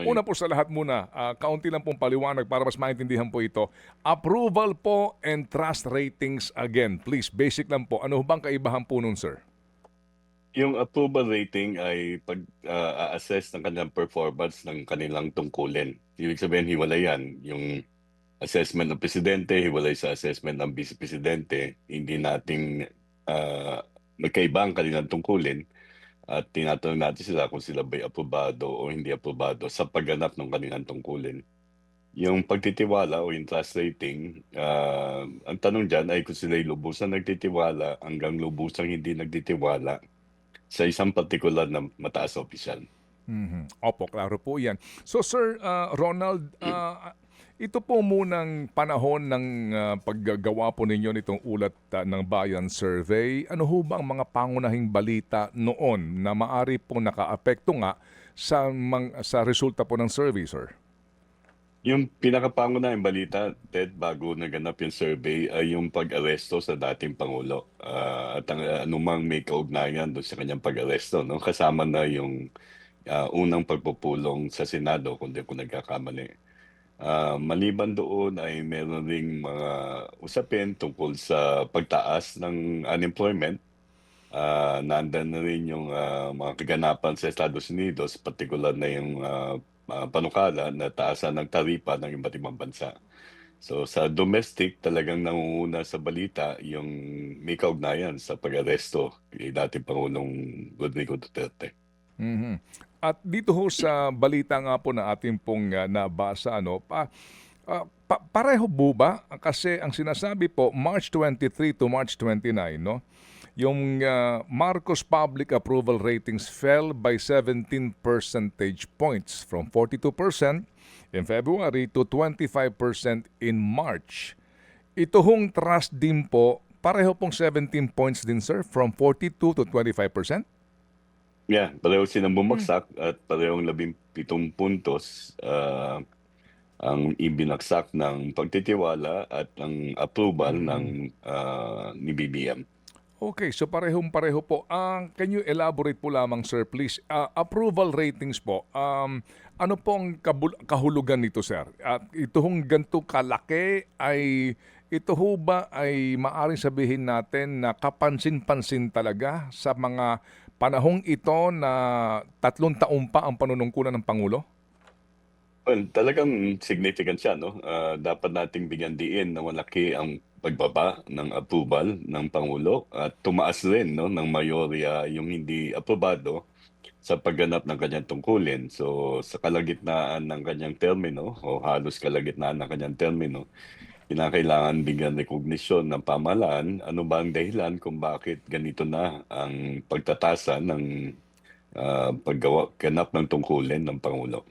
Una po sa lahat muna, kaunti lang pong paliwanag para mas maintindihan po ito. Approval po and trust ratings again. Please, basic lang po. Ano bang kaibahan po nun, sir? Yung approval rating ay pag-assess ng kanilang performance ng kanilang tungkulin. Ibig sabihin, hiwalay yan. Yung assessment ng presidente, hiwalay sa assessment ng vice presidente. Hindi nating magkaiba ang kanilang tungkulin at tinatanong natin sila kung sila ba'y aprobado o hindi aprobado sa pagganap ng kanilang tungkulin. Yung pagtitiwala o yung trust rating, ang tanong dyan ay kung sila'y lubusang nagtitiwala hanggang lubusang hindi nagtitiwala sa isang partikular na mataas na opisyal. Mhm. Opo, klaro po yan. So Sir Ronald, ito po munang panahon ng paggagawa po ninyo nitong ulat ng Bayan Survey. Ano ho ba ang mga pangunahing balita noon na maari pong nakaapekto nga sa resulta po ng survey, sir? Yung pinakapangunahing balita, Ted, bago naganap yung survey, ay yung pag-aresto sa dating Pangulo. At ang anumang may kaugnayan doon sa kanyang pag-aresto. No? Kasama na yung unang pagpupulong sa Senado, kung di ko nagkakamali. Maliban doon ay meron ring mga usapin tungkol sa pagtaas ng unemployment. Nandan na rin yung mga kaganapan sa Estados Unidos, partikular na yung panukala na taasan ng taripa ng iba't ibang bansa. So sa domestic, talagang nangunguna sa balita yung may kaugnayan sa pag-aresto kay dating Pangulong Rodrigo Duterte. Mhm. At dito ho sa balita nga po na ating pong nabasa, pareho po ba? Kasi ang sinasabi po, March 23 to March 29, no? Yung Marcos public approval ratings fell by 17 percentage points from 42% in February to 25% in March. Ito hong trust din po, pareho pong 17 points din, sir, from 42 to 25%? Yeah, pareho silang bumagsak at parehong 17 puntos ang ibinagsak ng pagtitiwala at ang approval ng ni BBM. Okay, so parehong-pareho po. Can you elaborate po lamang, sir, please? Approval ratings po, ano pong kahulugan nito, sir? At ito hong ganito kalaki ay, ito ho ba ay maaring sabihin natin na kapansin-pansin talaga sa mga panahong ito na 3 taon pa ang panunungkulan ng Pangulo? Well, talagang significant siya, no? Dapat nating bigyan diin na malaki ang pagbaba ng approval ng Pangulo at tumaas rin, no, ng mayorya yung hindi aprobado sa pagganap ng kanyang tungkulin. So, sa kalagitnaan ng kanyang termino o halos kalagitnaan ng kanyang termino, kinakailangan bigyan recognition ng pamahalaan ano ba ang dahilan kung bakit ganito na ang pagtatasa ng ganap ng tungkulin ng Pangulo.